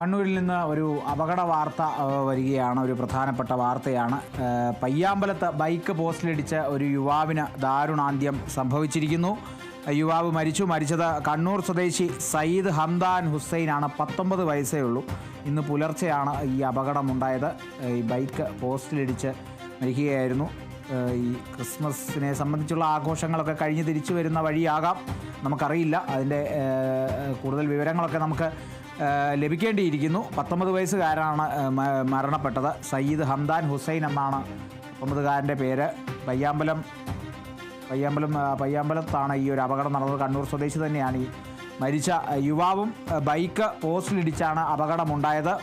കണ്ണൂരിൽ നിന്ന് ഒരു അപകട വാർത്ത വരികയാണ്. ഒരു പ്രധാനപ്പെട്ട വാർത്തയാണ്. പയ്യാമ്പലത്ത് ബൈക്ക് പോസ്റ്റിലിടിച്ച് ഒരു യുവാവിന് ദാരുണാന്ത്യം സംഭവിച്ചിരിക്കുന്നു. യുവാവ് മരിച്ചത് കണ്ണൂർ സ്വദേശി സയ്യിദ് ഹംദാൻ ഹുസൈനാണ്. 19 വയസ്സേ ഉള്ളൂ. ഇന്ന് പുലർച്ചെയാണ് ഈ അപകടമുണ്ടായത്. ഈ ബൈക്ക് പോസ്റ്റിലിടിച്ച് മരിക്കുകയായിരുന്നു. ഈ ക്രിസ്മസിനെ സംബന്ധിച്ചുള്ള ആഘോഷങ്ങളൊക്കെ കഴിഞ്ഞ് തിരിച്ചു വരുന്ന വഴിയാകാം, നമുക്കറിയില്ല. അതിൻ്റെ കൂടുതൽ വിവരങ്ങളൊക്കെ നമുക്ക് ലഭിക്കേണ്ടിയിരിക്കുന്നു. 19 വയസ്സുകാരനാണ് മരണപ്പെട്ടത്. സയ്യിദ് ഹംദാൻ ഹുസൈൻ എന്നാണ് 19കാരൻ്റെ പേര്. പയ്യാമ്പലത്താണ് ഈ ഒരു അപകടം നടന്നത്. കണ്ണൂർ സ്വദേശി തന്നെയാണ് ഈ മരിച്ച യുവാവും. ബൈക്ക് പോസ്റ്റിലിടിച്ചാണ് അപകടമുണ്ടായത്.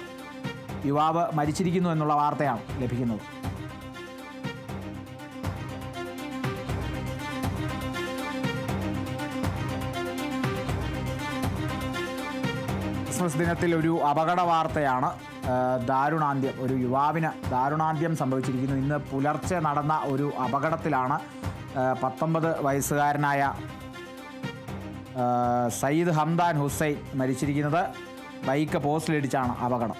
യുവാവ് മരിച്ചിരിക്കുന്നു എന്നുള്ള വാർത്തയാണ് ലഭിക്കുന്നത്. ക്രിസ്മസ് ദിനത്തിൽ ഒരു അപകട വാർത്തയാണ്. ദാരുണാന്ത്യം, ഒരു യുവാവിന് ദാരുണാന്ത്യം സംഭവിച്ചിരിക്കുന്നു. ഇന്ന് പുലർച്ചെ നടന്ന ഒരു അപകടത്തിലാണ് 19 വയസ്സുകാരനായ സയ്യിദ് ഹംദാൻ ഹുസൈൻ മരിച്ചിരിക്കുന്നത്. ബൈക്ക് പോസ്റ്റിലിടിച്ചാണ് അപകടം.